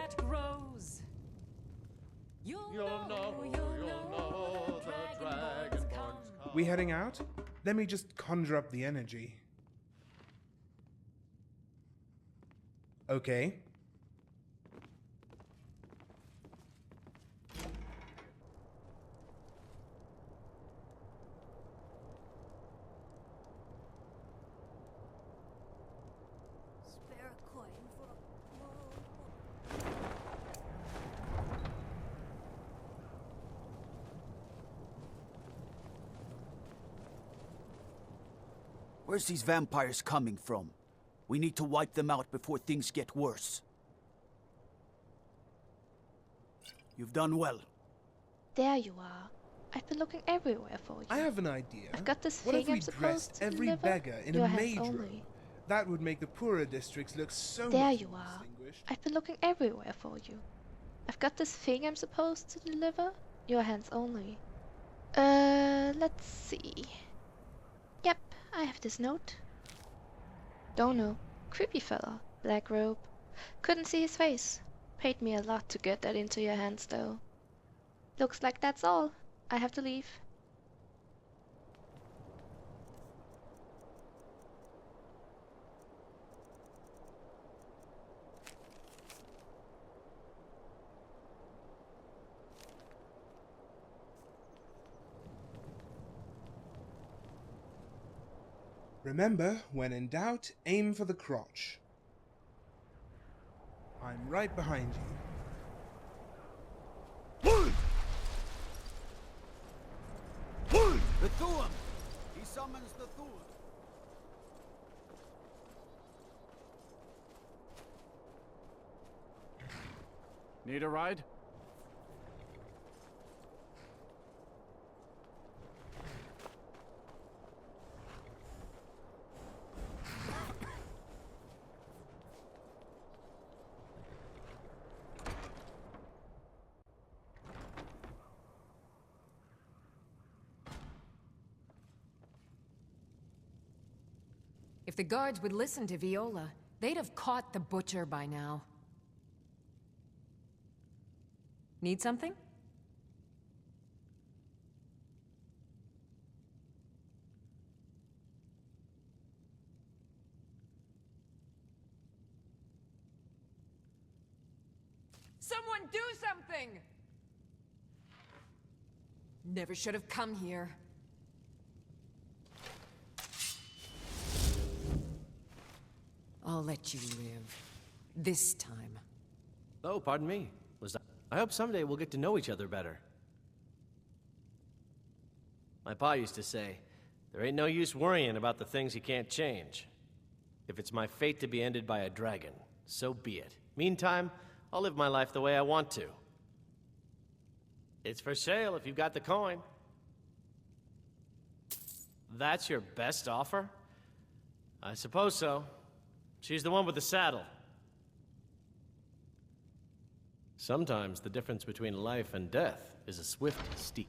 that grows. You'll know the dragonborns come. We heading out? Let me just conjure up the energy. Okay. Spare a coin for a... Where's these vampires coming from? We need to wipe them out before things get worse. You've done well. There you are. I've been looking everywhere for you. I have an idea. I've got this What if thing we I'm supposed dressed to every deliver? beggar in Your a hands mage robe? only. That would make the poorer districts look so There much you more are. distinguished. I've been looking everywhere for you. I've got this thing I'm supposed to deliver. Your hands only. Let's see. Yep, I have this note. Don't know. Creepy fella. Black robe. Couldn't see his face. Paid me a lot to get that into your hands though. Looks like that's all. I have to leave. Remember, when in doubt, aim for the crotch. I'm right behind you. The Thuam! He summons the Thuam. Need a ride? If the guards would listen to Viola, they'd have caught the butcher by now. Need something? Someone do something! Never should have come here. I'll let you live. This time. Oh, pardon me. I hope someday we'll get to know each other better. My pa used to say, there ain't no use worrying about the things you can't change. If it's my fate to be ended by a dragon, so be it. Meantime, I'll live my life the way I want to. It's for sale if you've got the coin. That's your best offer? I suppose so. She's the one with the saddle. Sometimes the difference between life and death is a swift steep.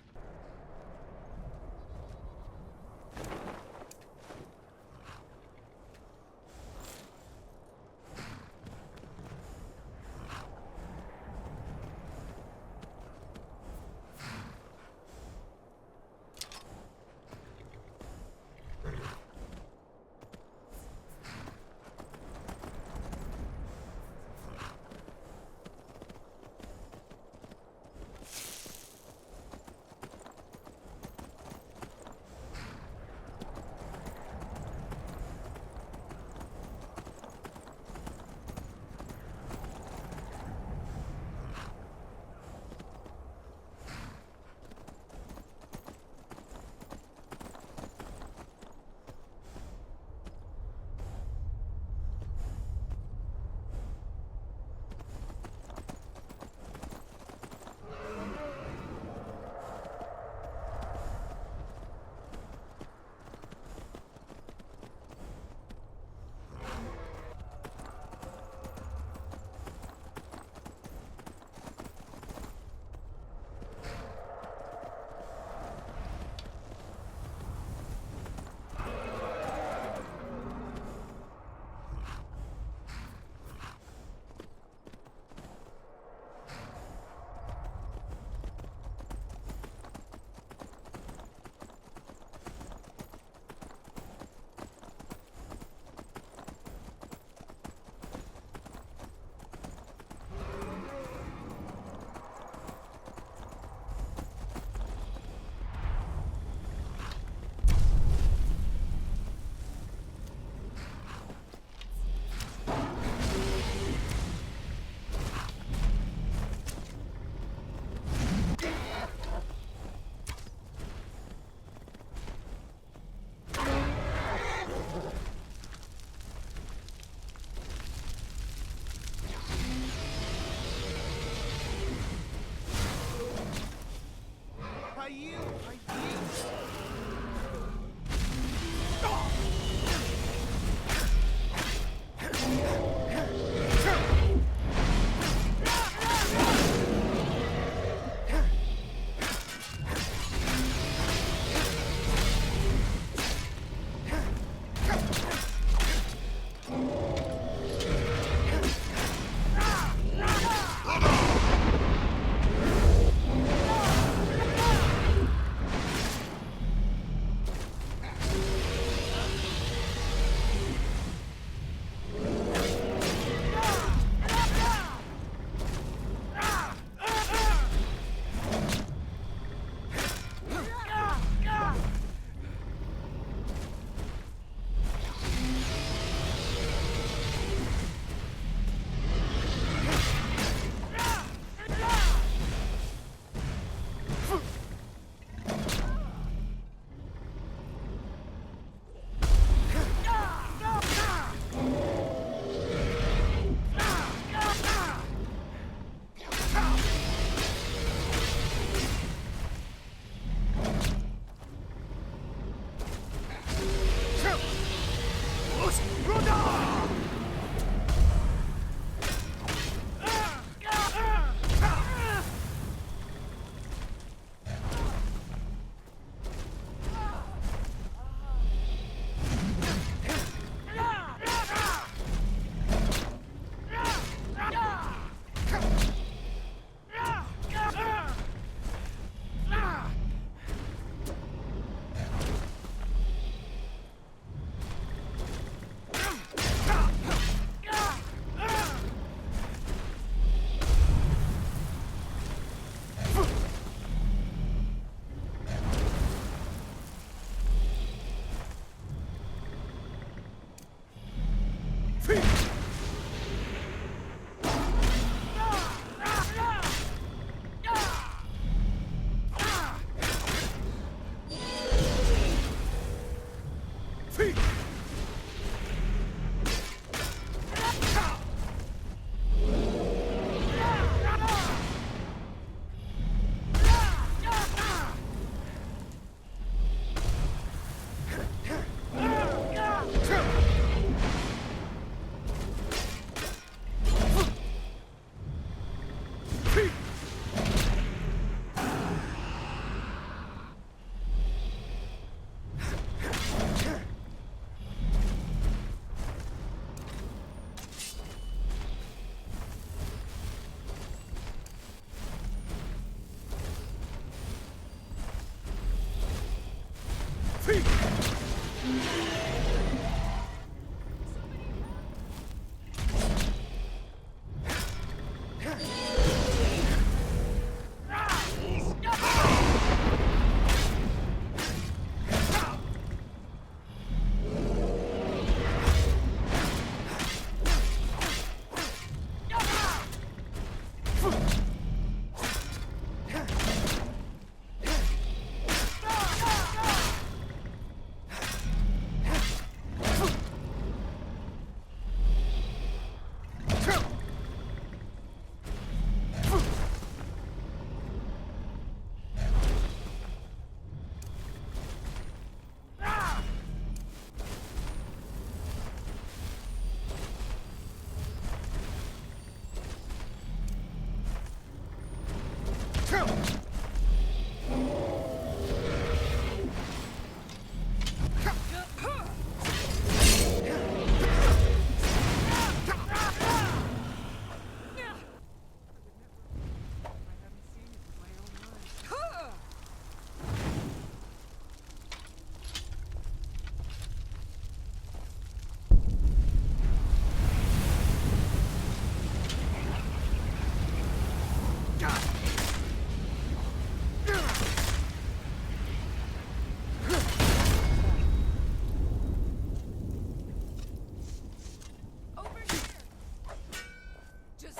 Just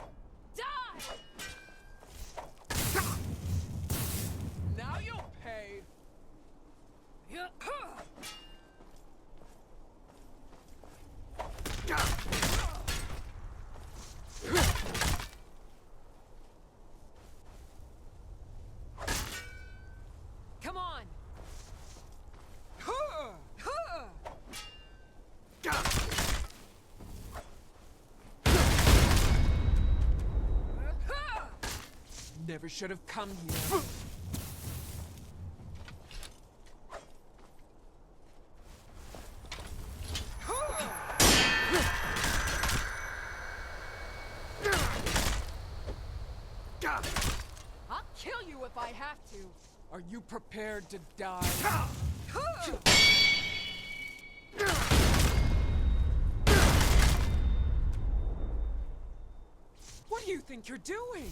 Never should have come here. I'll kill you if I have to. Are you prepared to die? What do you think you're doing?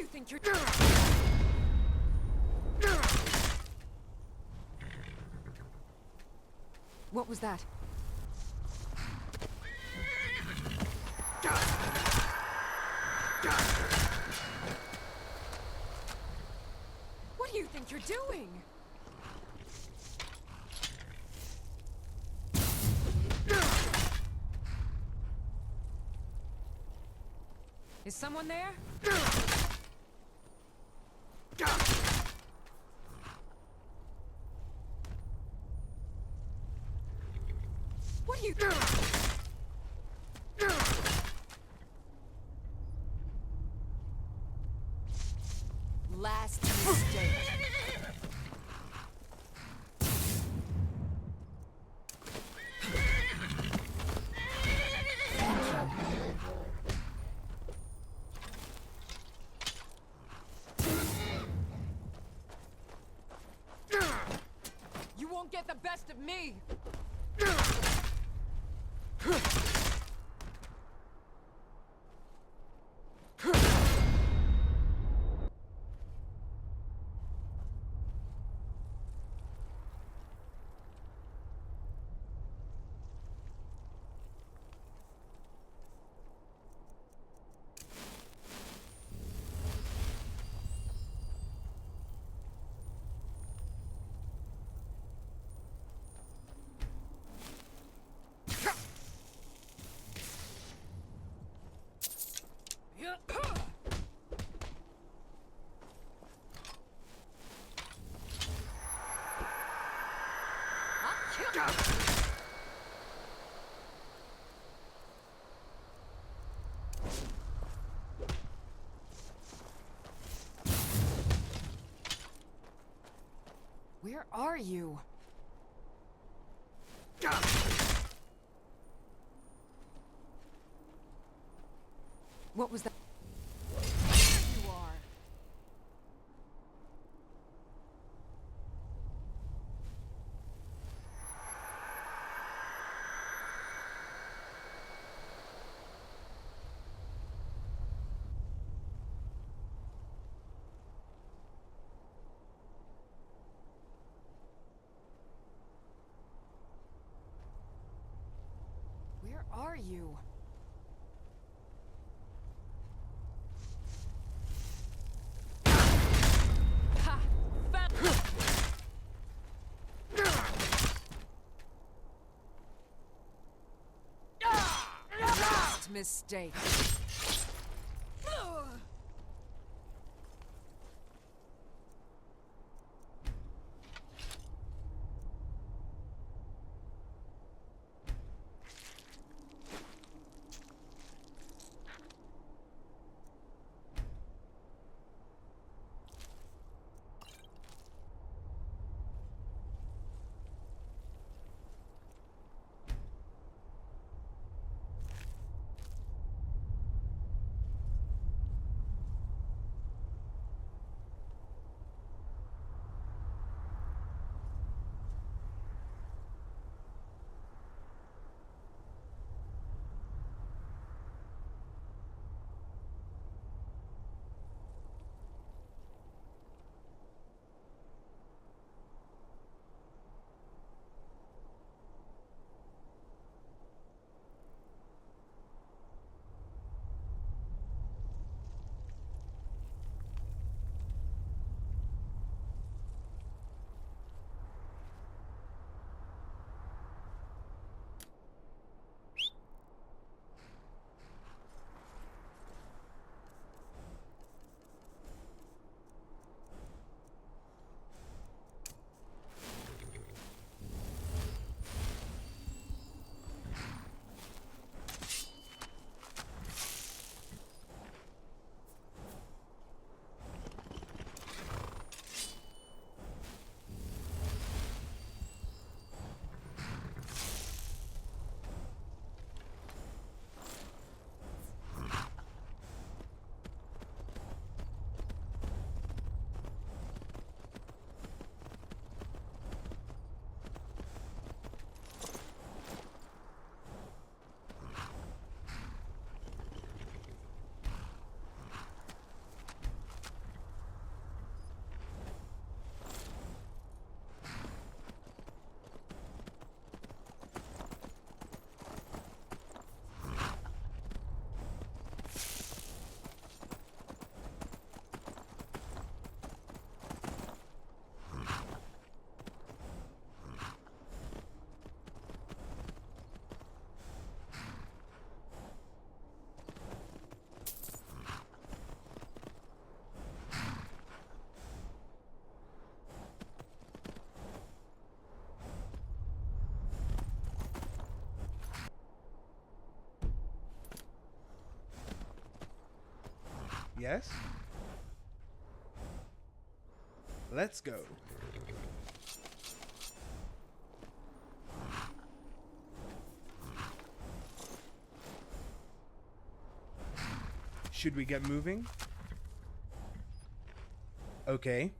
you think you're... What was that? What do you think you're doing? Is someone there? What are you... Last mistake. You won't get the best of me! Where are you? What was that? There you are. Where are you? Ha! Last mistake. Yes? Let's go. Should we get moving? Okay.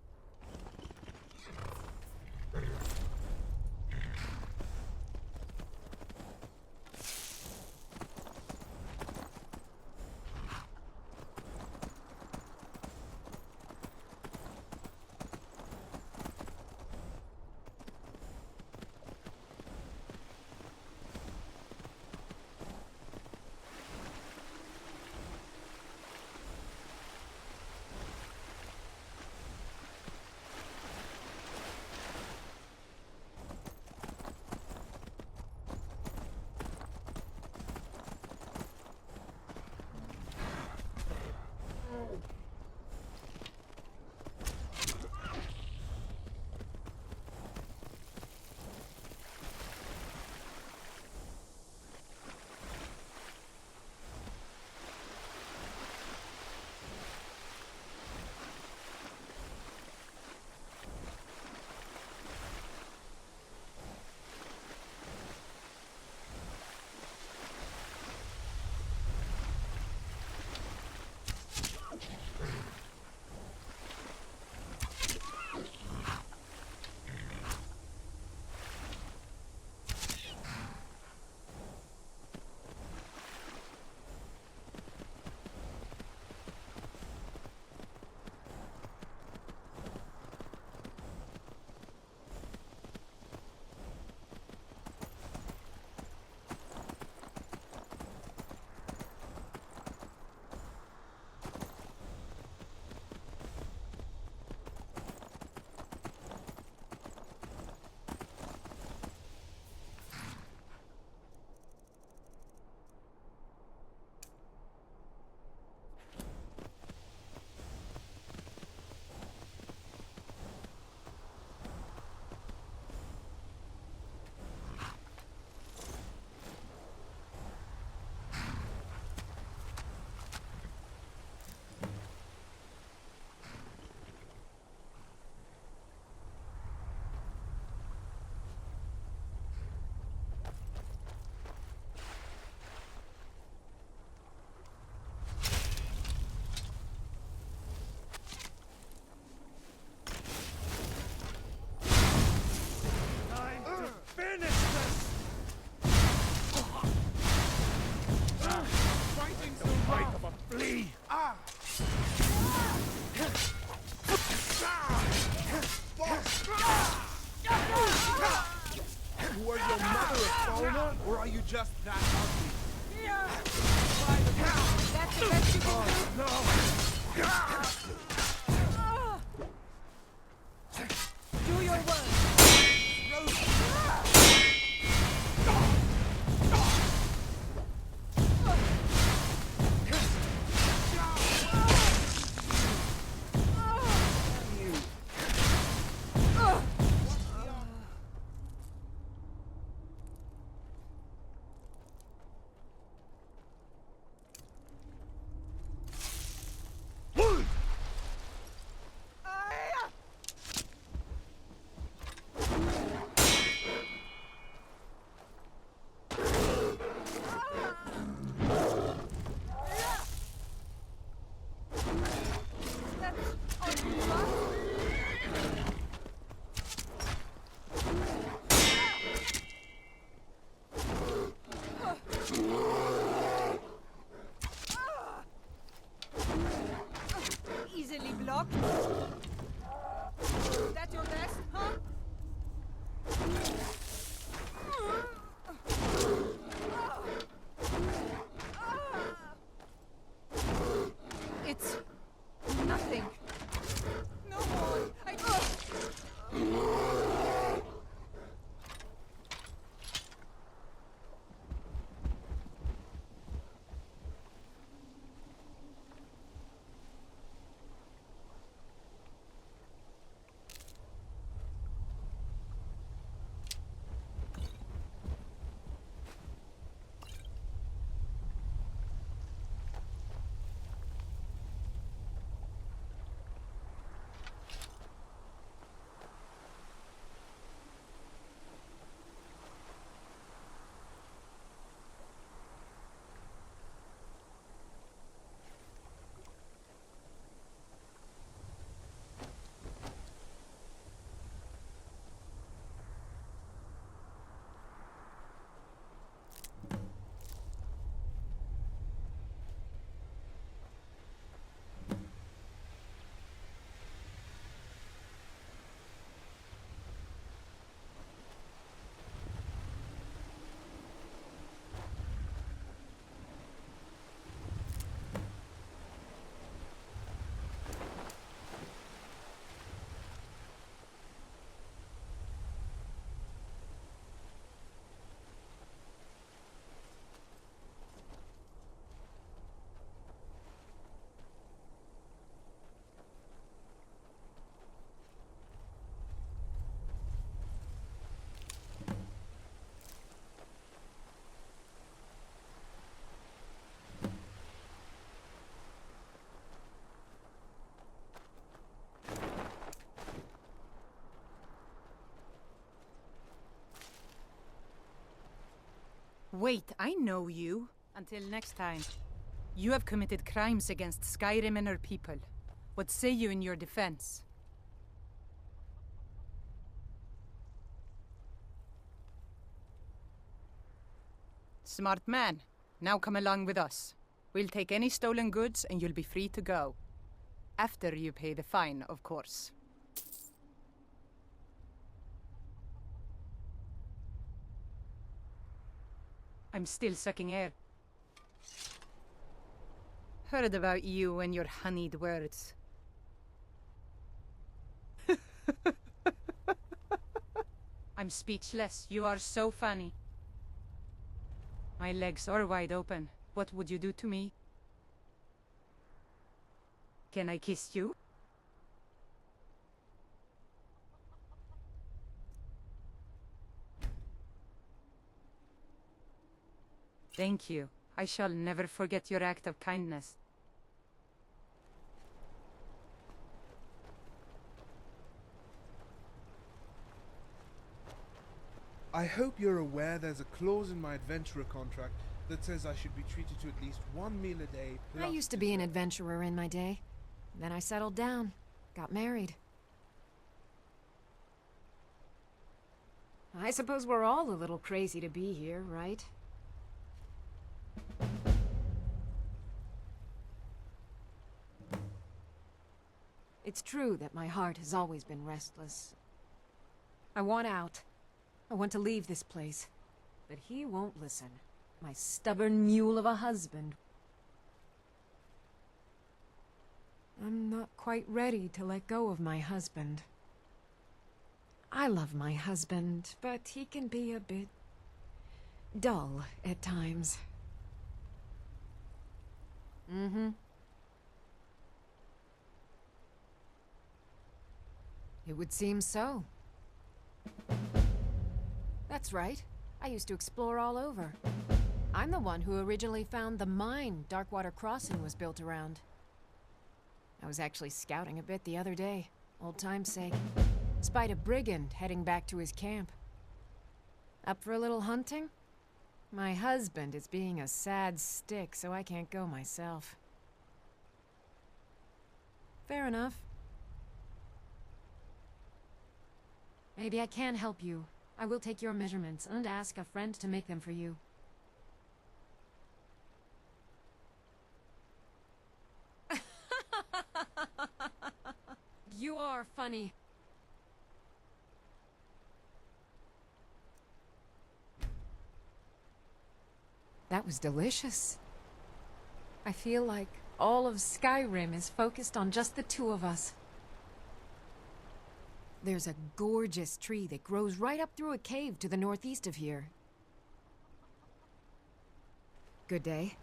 Or are you just that ugly? That's the best you can do. Do your work. Wait, I know you. Until next time. You have committed crimes against Skyrim and her people. What say you in your defense? Smart man. Now come along with us. We'll take any stolen goods and you'll be free to go. After you pay the fine, of course. I'm still sucking air. Heard about you and your honeyed words. I'm speechless. You are so funny. My legs are wide open. What would you do to me? Can I kiss you? Thank you. I shall never forget your act of kindness. I hope you're aware there's a clause in my adventurer contract that says I should be treated to at least one meal a day. I used to be an adventurer in my day. Then I settled down, got married. I suppose we're all a little crazy to be here, right? It's true that my heart has always been restless. I want out. I want to leave this place. But he won't listen. My stubborn mule of a husband. I'm not quite ready to let go of my husband. I love my husband, but he can be a bit dull at times. It would seem so. That's right. I used to explore all over. I'm the one who originally found the mine Darkwater Crossing was built around. I was actually scouting a bit the other day, old time's sake. Spied a brigand heading back to his camp. Up for a little hunting? My husband is being a sad stick, so I can't go myself. Fair enough. Maybe I can help you. I will take your measurements and ask a friend to make them for you. You are funny. That was delicious. I feel like all of Skyrim is focused on just the two of us. There's a gorgeous tree that grows right up through a cave to the northeast of here. Good day.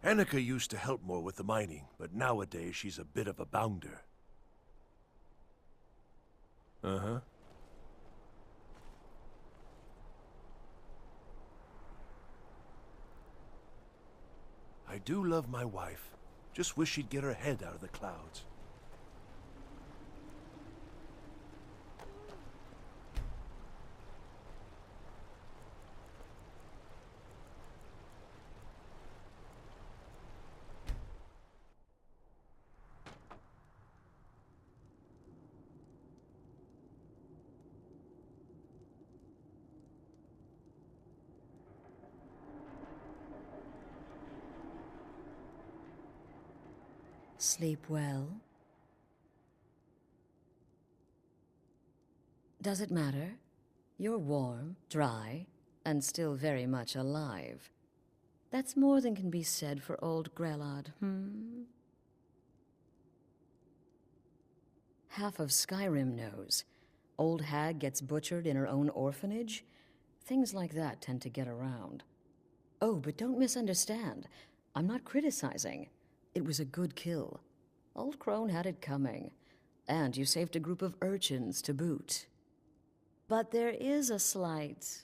Annika used to help more with the mining, but nowadays she's a bit of a bounder. Uh-huh. I do love my wife. Just wish she'd get her head out of the clouds. Sleep well? Does it matter? You're warm, dry, and still very much alive. That's more than can be said for old Grelod, Half of Skyrim knows. Old hag gets butchered in her own orphanage. Things like that tend to get around. Oh, but don't misunderstand. I'm not criticizing. It was a good kill. Old Crone had it coming. And you saved a group of urchins to boot. But there is a slight,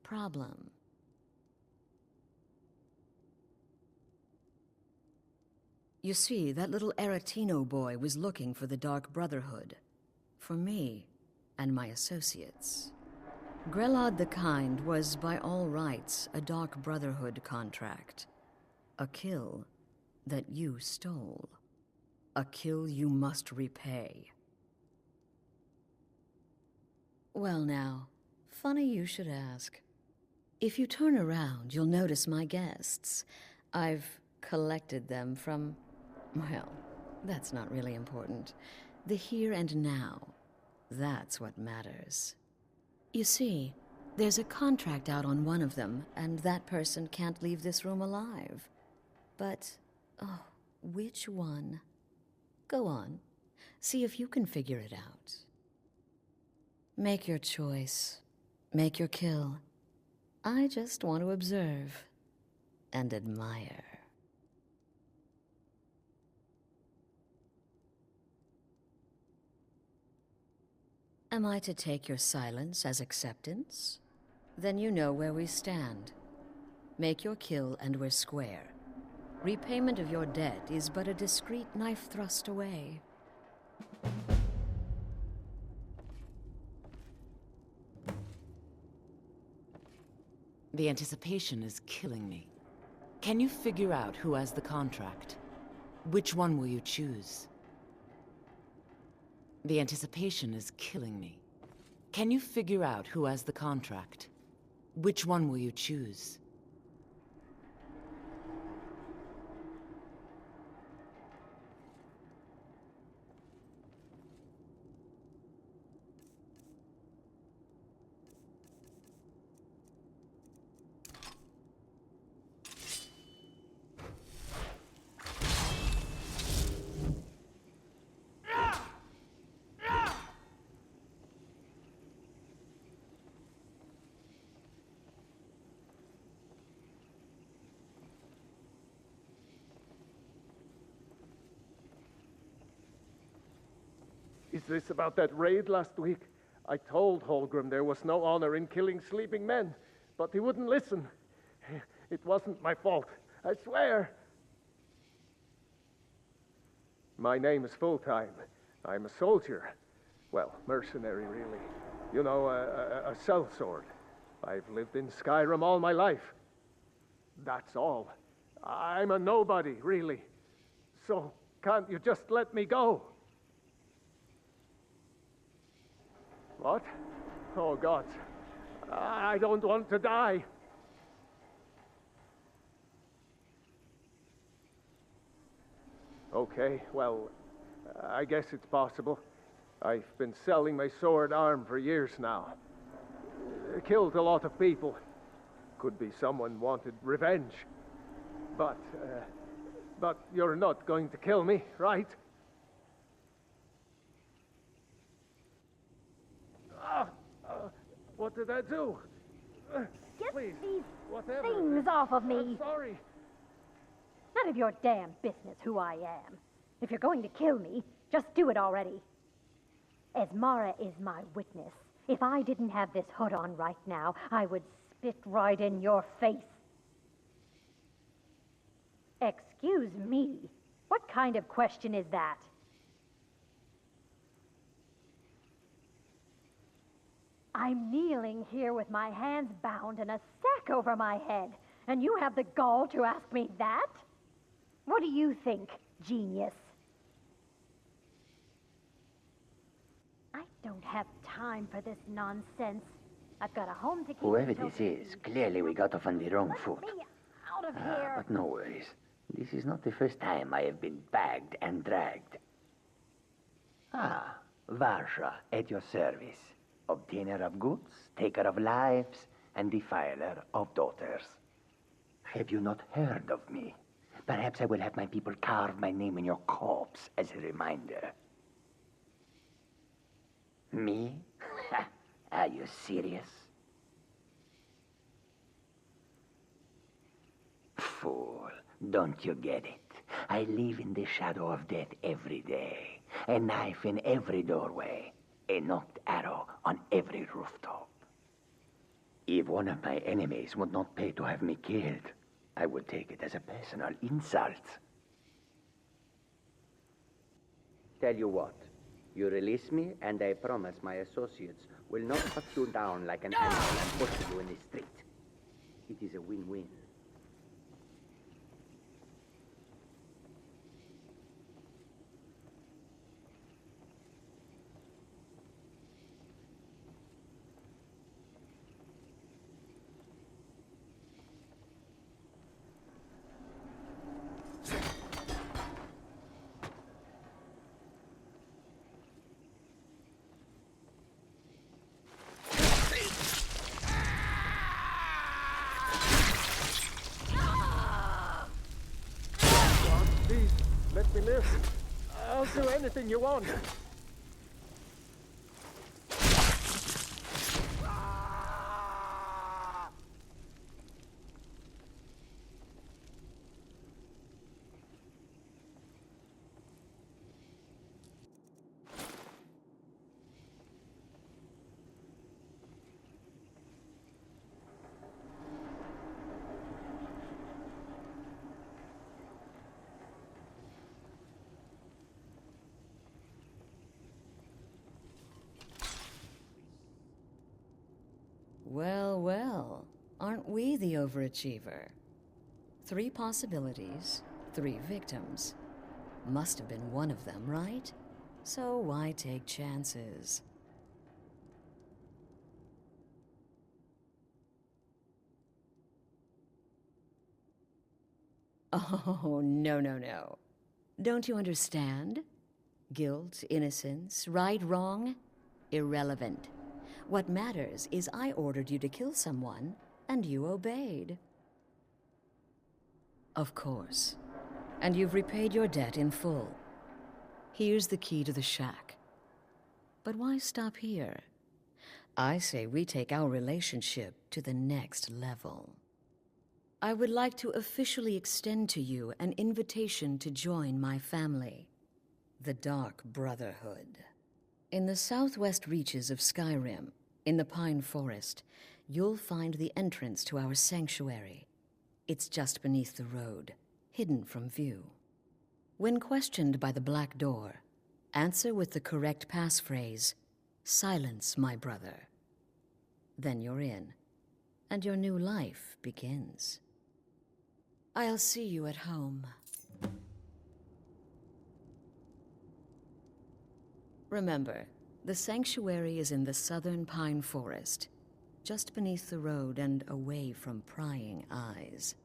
problem. You see, that little Aretino boy was looking for the Dark Brotherhood. For me and my associates. Grelod the Kind was, by all rights, a Dark Brotherhood contract. A kill that you stole. A kill you must repay. Well now, funny you should ask. If you turn around, you'll notice my guests. I've collected them from, well, that's not really important. The here and now. That's what matters. You see, there's a contract out on one of them, and that person can't leave this room alive. But, oh, which one? Go on. See if you can figure it out. Make your choice. Make your kill. I just want to observe and admire. Am I to take your silence as acceptance? Then you know where we stand. Make your kill and we're square. Repayment of your debt is but a discreet knife thrust away. The anticipation is killing me. Can you figure out who has the contract? Which one will you choose? The anticipation is killing me. Can you figure out who has the contract? Which one will you choose? Is this about that raid last week? I told Holgrim there was no honor in killing sleeping men, but he wouldn't listen. It wasn't my fault, I swear. My name is Full-Time. I'm a soldier. Well, mercenary, really. You know, a sellsword. I've lived in Skyrim all my life. That's all. I'm a nobody, really. So, can't you just let me go? What? Oh, God. I don't want to die. Okay, well, I guess it's possible. I've been selling my sword arm for years now. Killed a lot of people. Could be someone wanted revenge. But you're not going to kill me, right? What did I do? Get Please, these whatever. things off of me. I'm sorry. None of your damn business who I am. If you're going to kill me, just do it already. Esmara is my witness. If I didn't have this hood on right now, I would spit right in your face. Excuse me. What kind of question is that? I'm kneeling here with my hands bound and a sack over my head, and you have the gall to ask me that? What do you think, genius? I don't have time for this nonsense. I've got a home to keep. Whoever this is, clearly we got off on the wrong foot. Let me out of here. But no worries. This is not the first time I have been bagged and dragged. Ah, Varsha, at your service. Obtainer of goods, taker of lives, and defiler of daughters. Have you not heard of me? Perhaps I will have my people carve my name in your corpse as a reminder. Me? Are you serious? Fool, don't you get it? I live in the shadow of death every day. A knife in every doorway. A knocked arrow on every rooftop. If one of my enemies would not pay to have me killed, I would take it as a personal insult. Tell you what, you release me and I promise my associates will not cut you down like an animal and push you in the street. It is a win-win. Please, let me live. I'll do anything you want. Well, well, aren't we the overachiever? 3 possibilities, 3 victims. Must have been one of them, right? So why take chances? Oh, no, no, no. Don't you understand? Guilt, innocence, right, wrong? Irrelevant. What matters is I ordered you to kill someone, and you obeyed. Of course. And you've repaid your debt in full. Here's the key to the shack. But why stop here? I say we take our relationship to the next level. I would like to officially extend to you an invitation to join my family, the Dark Brotherhood. In the southwest reaches of Skyrim, in the Pine Forest, you'll find the entrance to our sanctuary. It's just beneath the road, hidden from view. When questioned by the Black Door, answer with the correct passphrase, "Silence, my brother." Then you're in, and your new life begins. I'll see you at home. Remember, the sanctuary is in the southern pine forest, just beneath the road and away from prying eyes.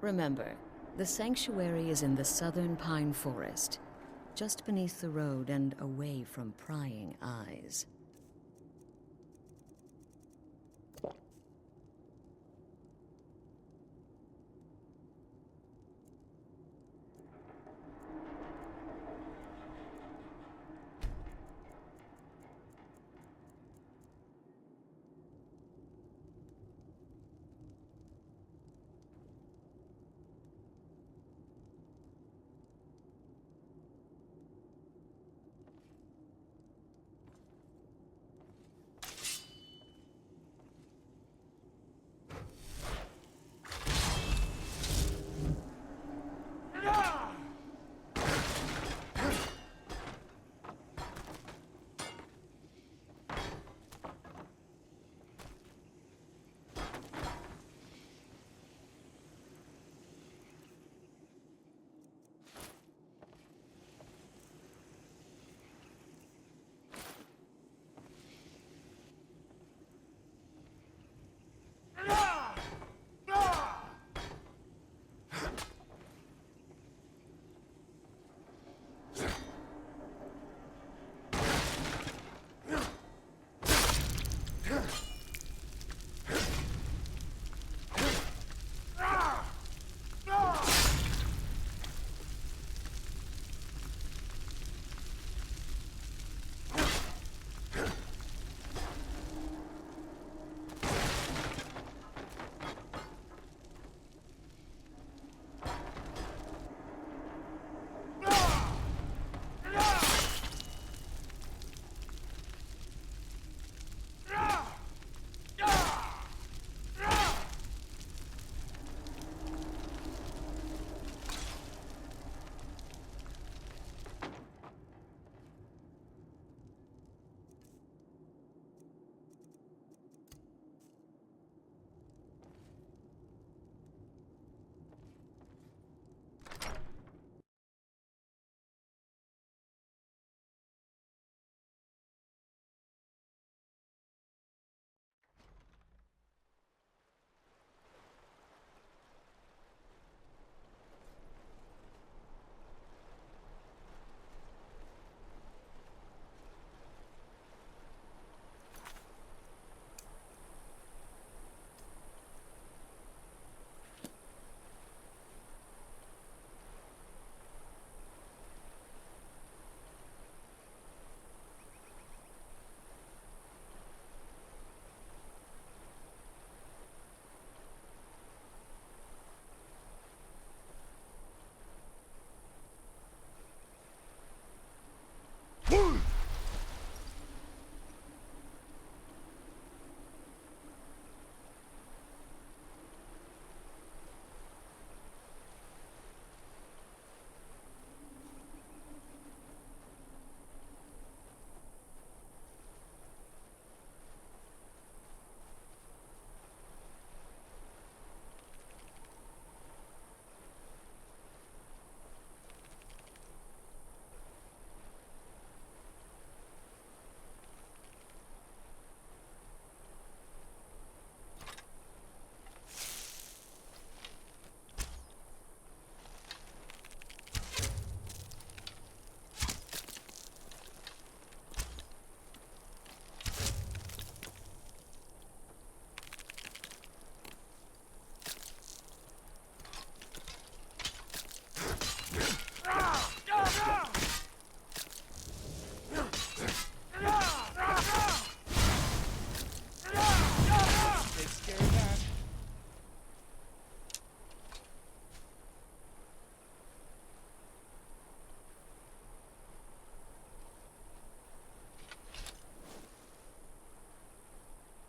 Remember, the sanctuary is in the southern pine forest, just beneath the road and away from prying eyes.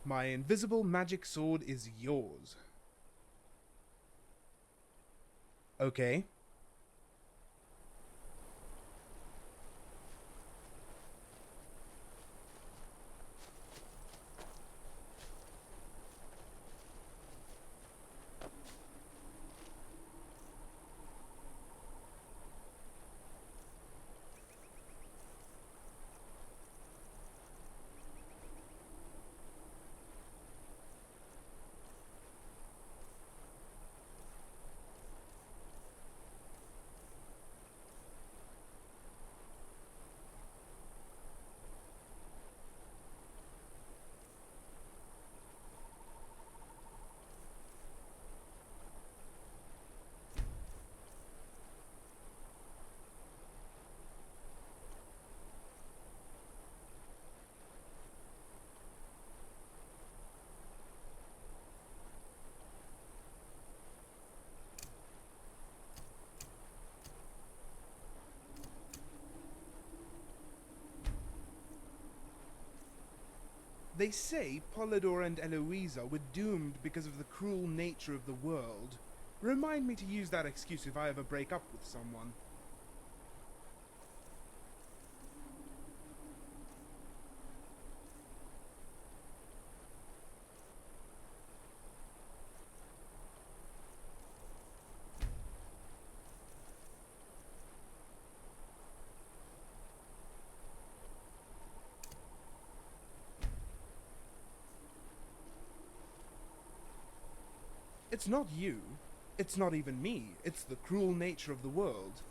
My invisible magic sword is yours. Okay. They say Polydor and Eloisa were doomed because of the cruel nature of the world. Remind me to use that excuse if I ever break up with someone. It's not you. It's not even me. It's the cruel nature of the world.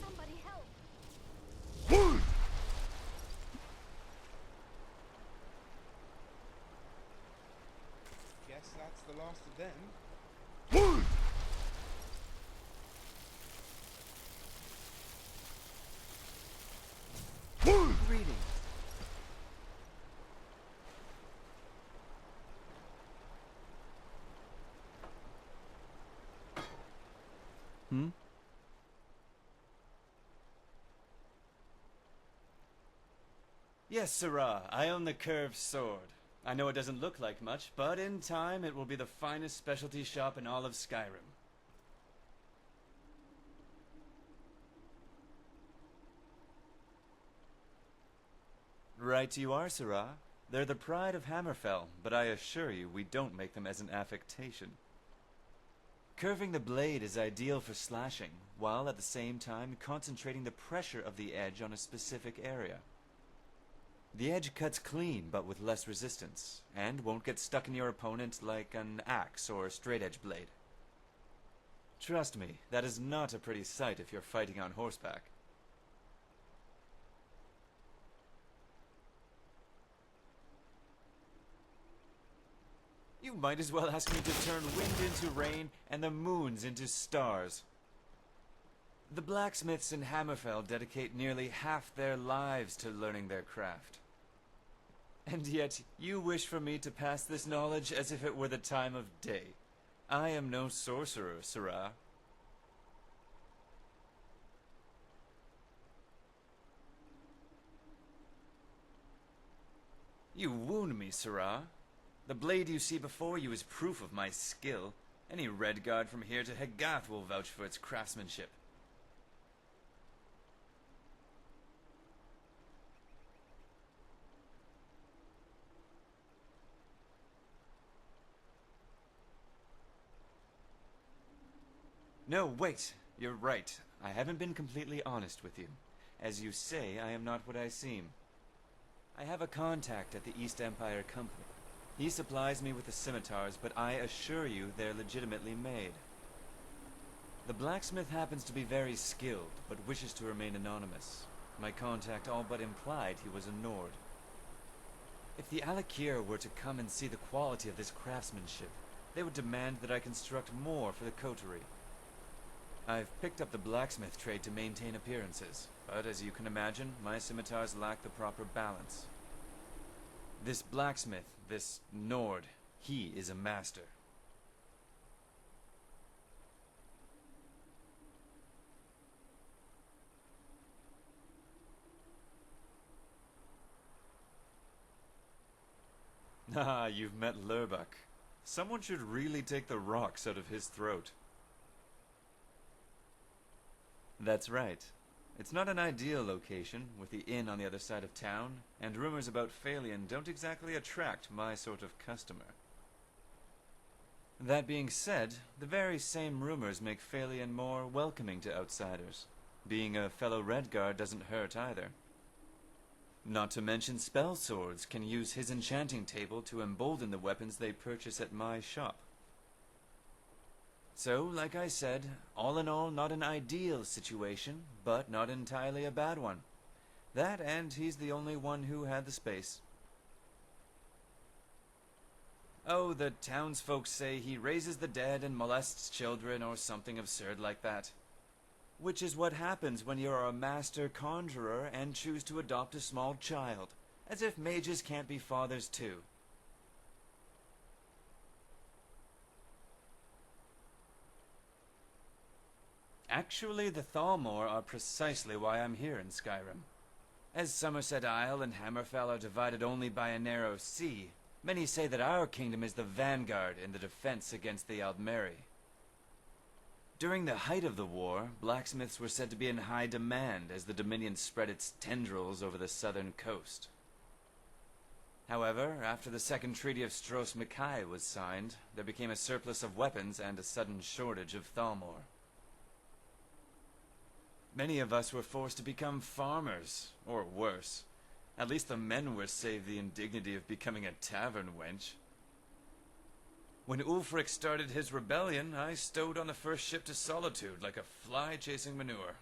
Somebody help! Guess that's the last of them. Greetings. Hmm? Yes, Sirrah, I own the curved sword. I know it doesn't look like much, but in time it will be the finest specialty shop in all of Skyrim. Right you are, Sirrah. They're the pride of Hammerfell, but I assure you we don't make them as an affectation. Curving the blade is ideal for slashing, while at the same time concentrating the pressure of the edge on a specific area. The edge cuts clean, but with less resistance, and won't get stuck in your opponent like an axe or a straight-edge blade. Trust me, that is not a pretty sight if you're fighting on horseback. You might as well ask me to turn wind into rain and the moons into stars. The blacksmiths in Hammerfell dedicate nearly half their lives to learning their craft. And yet, you wish for me to pass this knowledge as if it were the time of day. I am no sorcerer, sirrah. You wound me, sirrah. The blade you see before you is proof of my skill. Any Redguard from here to Hegath will vouch for its craftsmanship. No, wait. You're right. I haven't been completely honest with you. As you say, I am not what I seem. I have a contact at the East Empire Company. He supplies me with the scimitars, but I assure you they're legitimately made. The blacksmith happens to be very skilled, but wishes to remain anonymous. My contact all but implied he was a Nord. If the Alakir were to come and see the quality of this craftsmanship, they would demand that I construct more for the coterie. I've picked up the blacksmith trade to maintain appearances, but as you can imagine, my scimitars lack the proper balance. This blacksmith, this Nord, he is a master. Ah, you've met Lurbach. Someone should really take the rocks out of his throat. That's right. It's not an ideal location, with the inn on the other side of town, and rumors about Phalion don't exactly attract my sort of customer. That being said, the very same rumors make Phalion more welcoming to outsiders. Being a fellow Redguard doesn't hurt either. Not to mention spell swords can use his enchanting table to embolden the weapons they purchase at my shop. So, like I said, all in all, not an ideal situation, but not entirely a bad one. That, and he's the only one who had the space. Oh, the townsfolk say he raises the dead and molests children or something absurd like that. Which is what happens when you're a master conjurer and choose to adopt a small child. As if mages can't be fathers too. Actually, the Thalmor are precisely why I'm here in Skyrim. As Somerset Isle and Hammerfell are divided only by a narrow sea, many say that our kingdom is the vanguard in the defense against the Aldmeri. During the height of the war, blacksmiths were said to be in high demand as the Dominion spread its tendrils over the southern coast. However, after the Second Treaty of Stros-Mackay was signed, there became a surplus of weapons and a sudden shortage of Thalmor. Many of us were forced to become farmers, or worse. At least the men were saved the indignity of becoming a tavern wench. When Ulfric started his rebellion, I stowed on the first ship to Solitude like a fly chasing manure.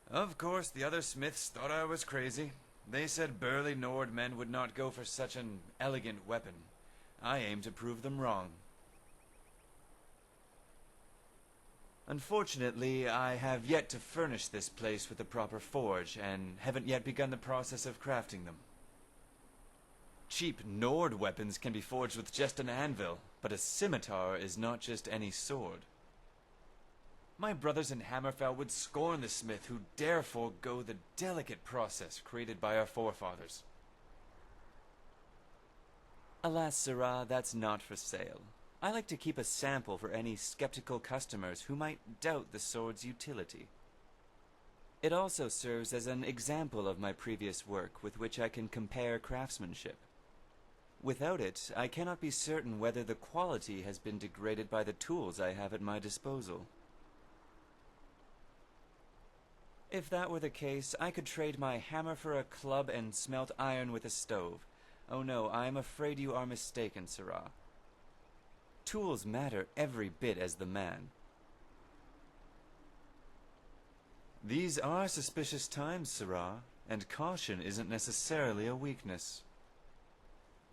Of course, the other smiths thought I was crazy. They said burly Nord men would not go for such an elegant weapon. I aimed to prove them wrong. Unfortunately, I have yet to furnish this place with a proper forge, and haven't yet begun the process of crafting them. Cheap Nord weapons can be forged with just an anvil, but a scimitar is not just any sword. My brothers in Hammerfell would scorn the smith who dare forego the delicate process created by our forefathers. Alas, sirrah, that's not for sale. I like to keep a sample for any skeptical customers who might doubt the sword's utility. It also serves as an example of my previous work with which I can compare craftsmanship. Without it, I cannot be certain whether the quality has been degraded by the tools I have at my disposal. If that were the case, I could trade my hammer for a club and smelt iron with a stove. Oh no, I am afraid you are mistaken, sirrah. Tools matter every bit as the man. These are suspicious times, sirrah, and caution isn't necessarily a weakness.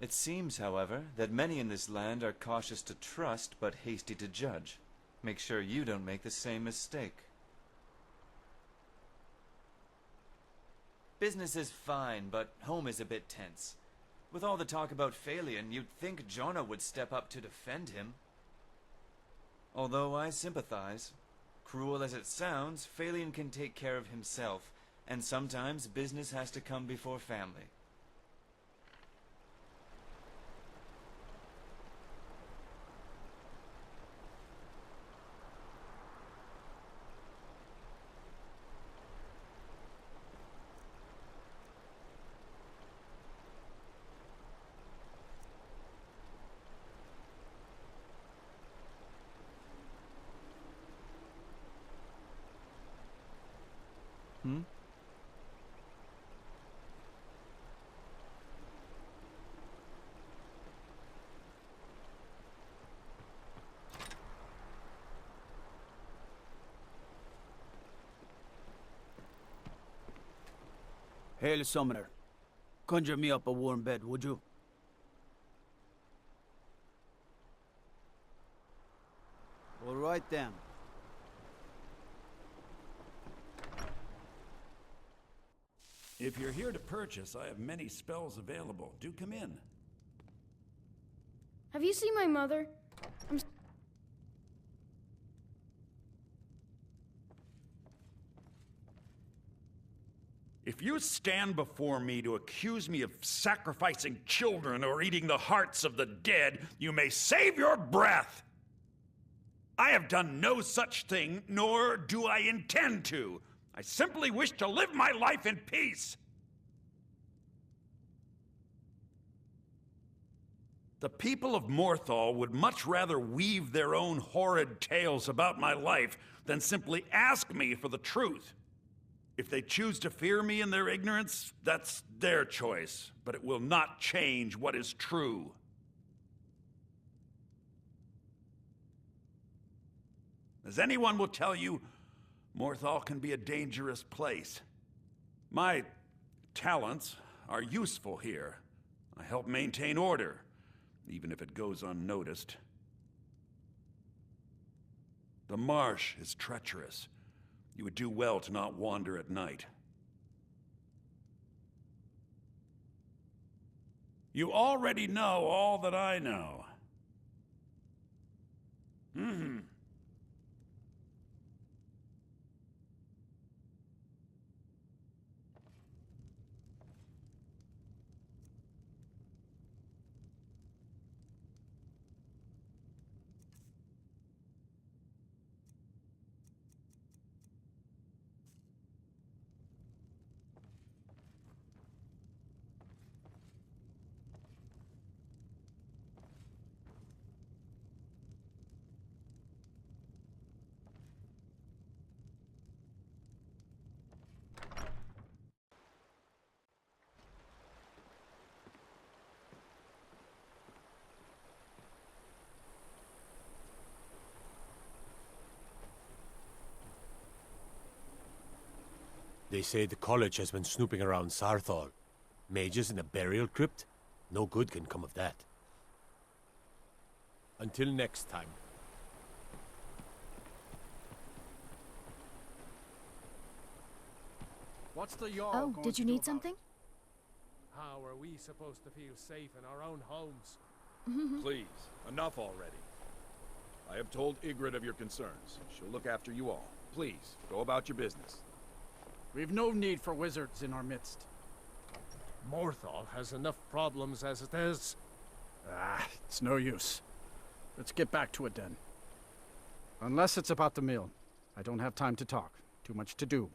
It seems, however, that many in this land are cautious to trust but hasty to judge. Make sure you don't make the same mistake. Business is fine, but home is a bit tense. With all the talk about Phalion, you'd think Jonah would step up to defend him. Although I sympathize. Cruel as it sounds, Phalion can take care of himself, and sometimes business has to come before family. Hmm? Hail, Summoner. Conjure me up a warm bed, would you? All right, then. If you're here to purchase, I have many spells available. Do come in. Have you seen my mother? If you stand before me to accuse me of sacrificing children or eating the hearts of the dead, you may save your breath. I have done no such thing, nor do I intend to. I simply wish to live my life in peace. The people of Morthal would much rather weave their own horrid tales about my life than simply ask me for the truth. If they choose to fear me in their ignorance, that's their choice, but it will not change what is true. As anyone will tell you, Morthal can be a dangerous place. My talents are useful here. I help maintain order, even if it goes unnoticed. The marsh is treacherous. You would do well to not wander at night. You already know all that I know. They say the college has been snooping around Sarthal. Mages in a burial crypt? No good can come of that. Until next time. What's the Jarl Oh, going did you to do need about something? it? How are we supposed to feel safe in our own homes? Please, enough already. I have told Ygritte of your concerns. She'll look after you all. Please, go about your business. We've no need for wizards in our midst. Morthal has enough problems as it is. It's no use. Let's get back to it then. Unless it's about the mill. I don't have time to talk. Too much to do.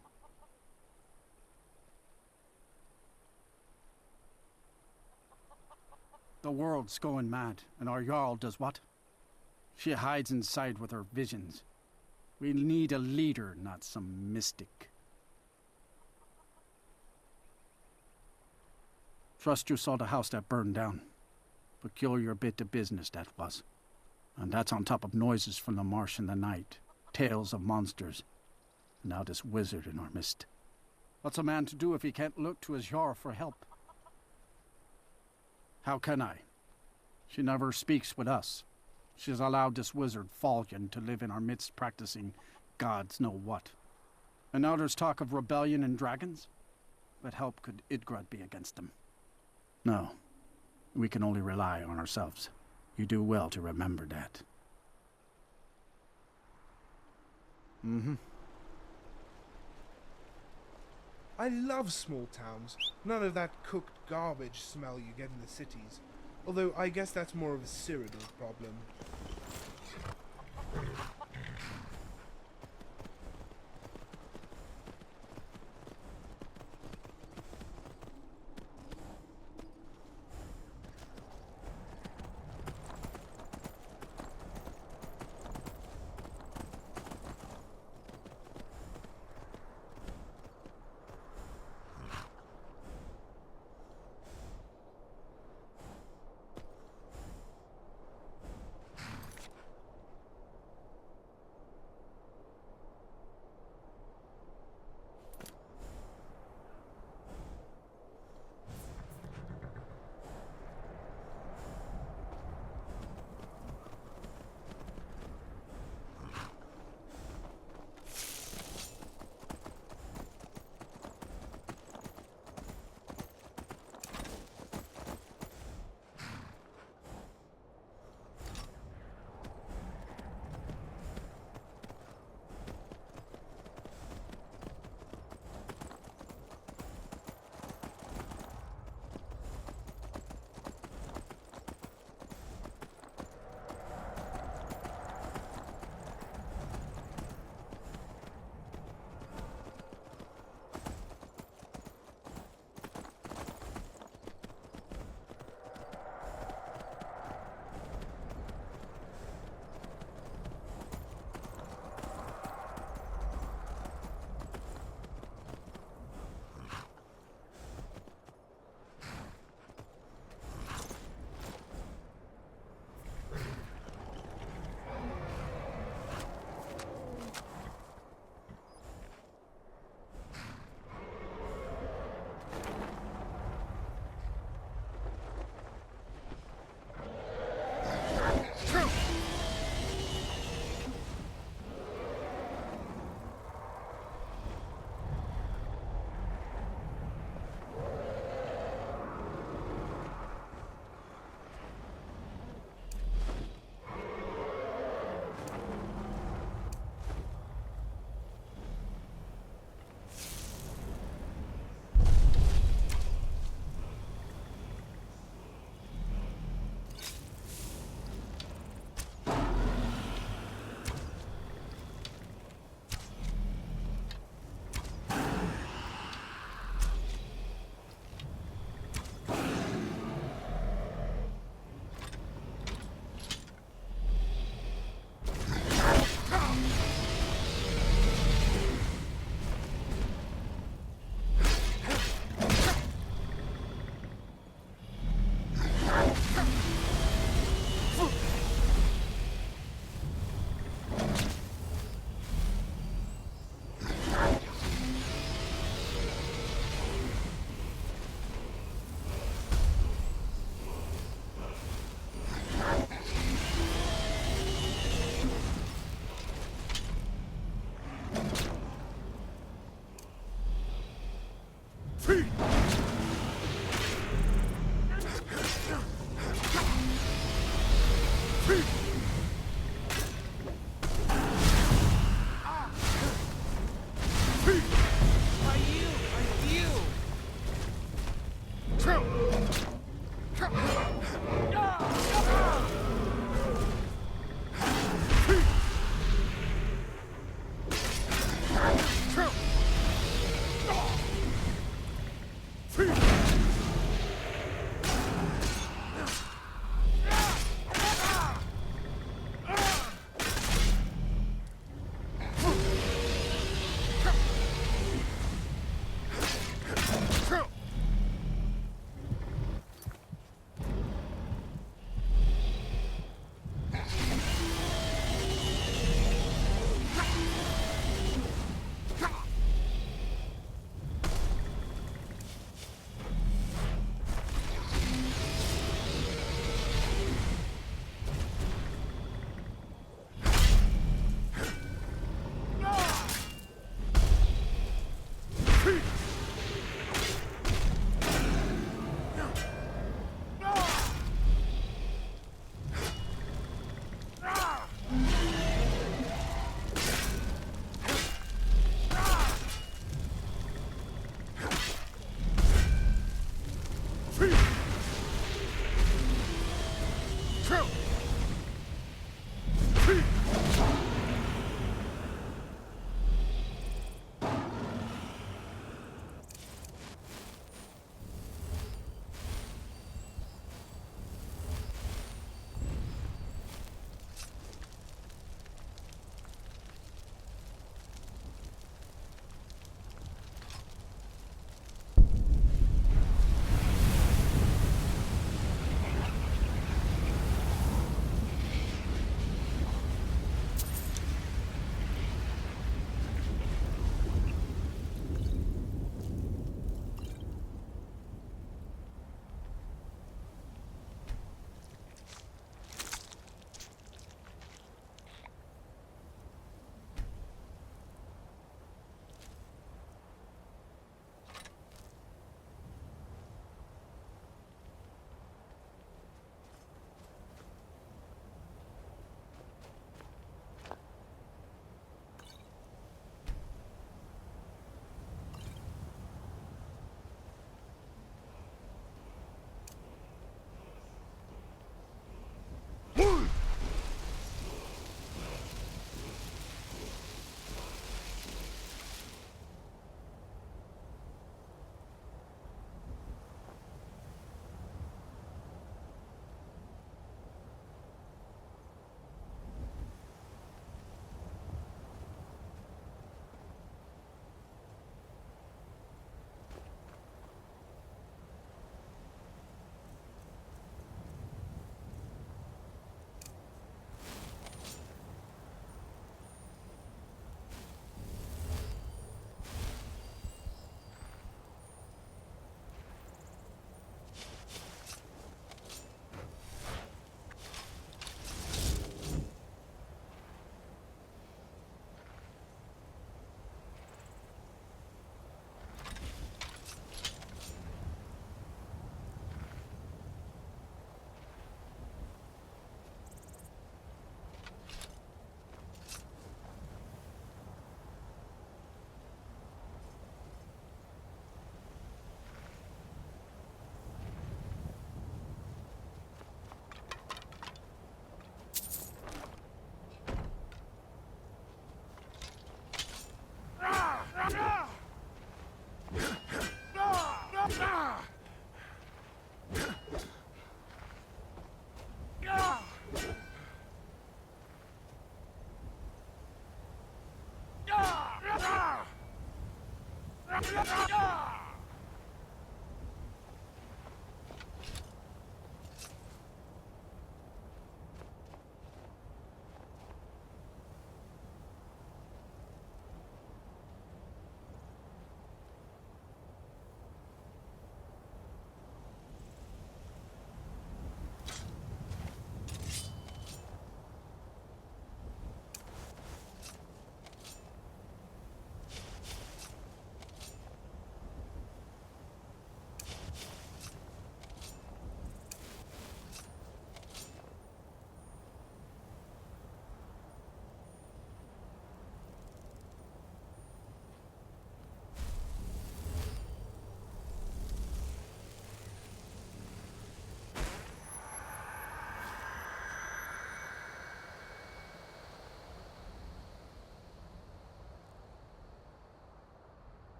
The world's going mad, and our Jarl does what? She hides inside with her visions. We need a leader, not some mystic. Trust you saw the house that burned down. Peculiar bit of business that was. And that's on top of noises from the marsh in the night, tales of monsters, and now this wizard in our midst. What's a man to do if he can't look to his Jarl for help? How can I? She never speaks with us. She's allowed this wizard Falcon to live in our midst practicing gods know what. And now there's talk of rebellion and dragons? What help could Idgrad be against them? No. We can only rely on ourselves. You do well to remember that. I love small towns. None of that cooked garbage smell you get in the cities. Although I guess that's more of a Cyrodiil problem.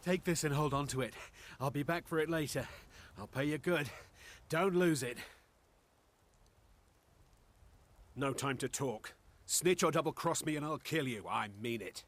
Take this and hold on to it. I'll be back for it later. I'll pay you good. Don't lose it. No time to talk. Snitch or double-cross me and I'll kill you. I mean it.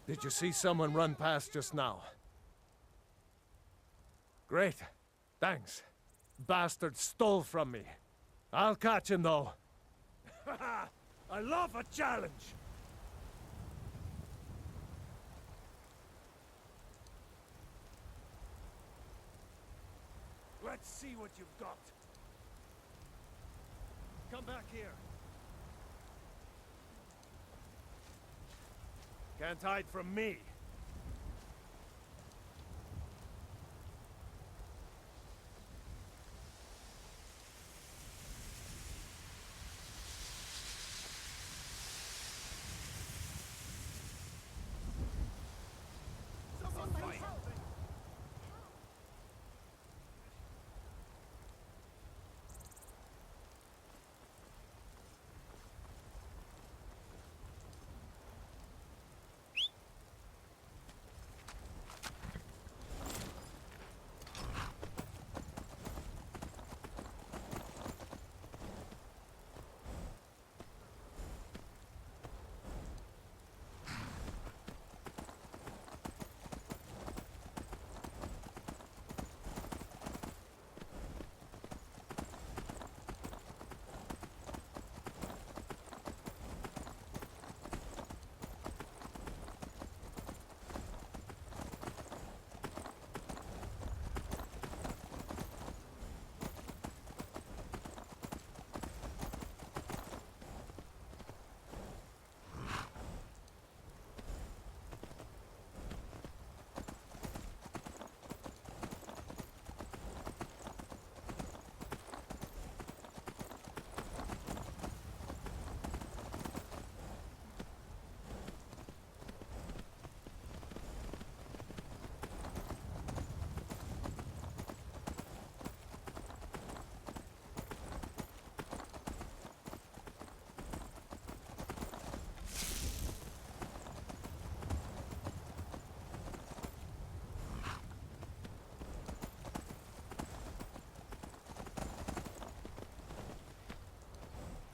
Did you see someone run past just now? Great. Thanks. Bastard stole from me. I'll catch him, though. I love a challenge! Let's see what you've got. Come back here. Can't hide from me.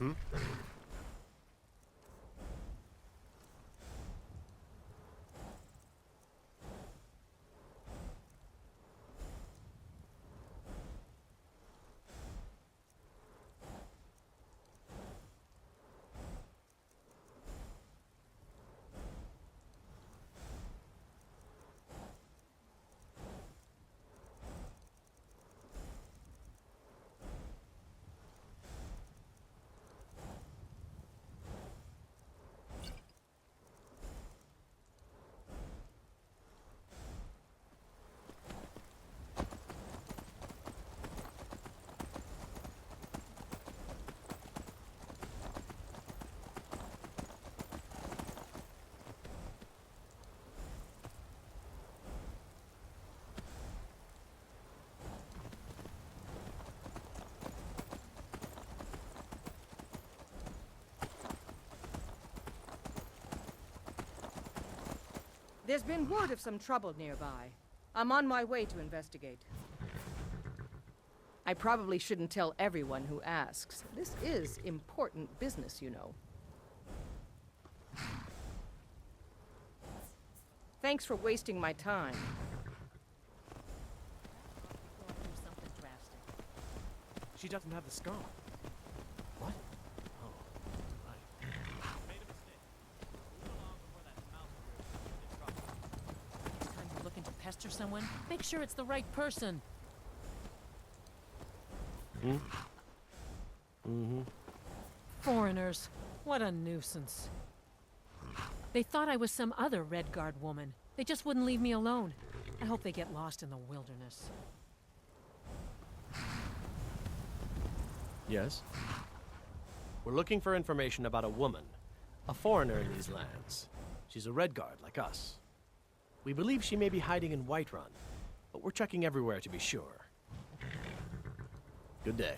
Hmm? There's been word of some trouble nearby. I'm on my way to investigate. I probably shouldn't tell everyone who asks. This is important business, you know. Thanks for wasting my time. She doesn't have the scar. What? Oh, right. Next time you're looking to pester someone, make sure it's the right person. Foreigners. What a nuisance. They thought I was some other Red Guard woman. They just wouldn't leave me alone. I hope they get lost in the wilderness. Yes? We're looking for information about a woman, a foreigner in these lands. She's a Red Guard like us. We believe she may be hiding in Whiterun, but we're checking everywhere to be sure. Good day.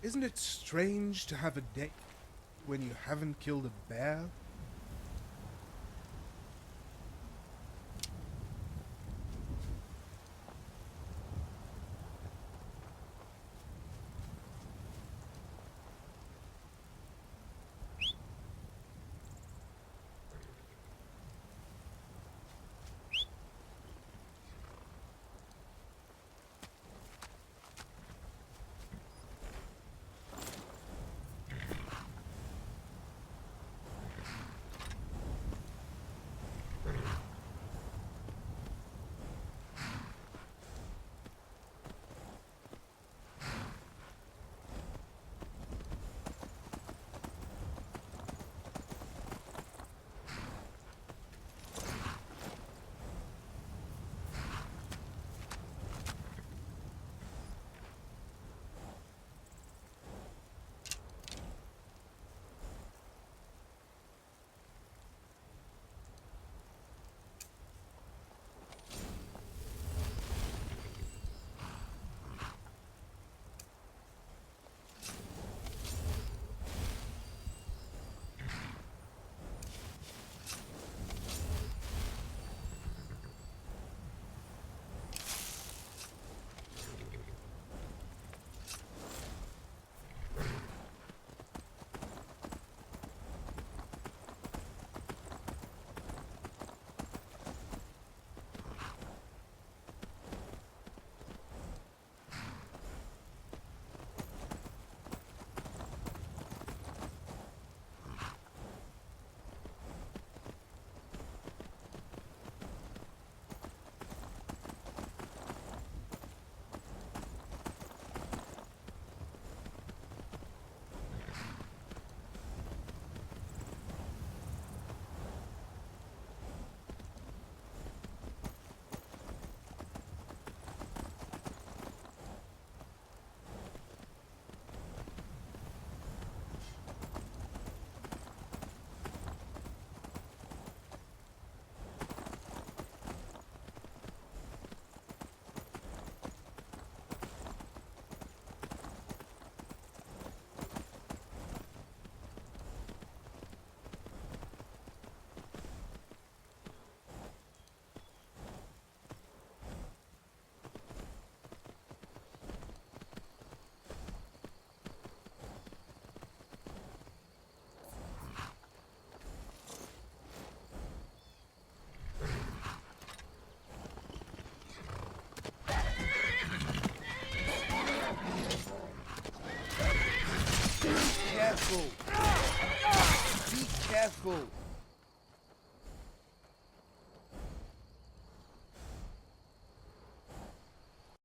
Isn't it strange to have a day when you haven't killed a bear? Careful! Be careful!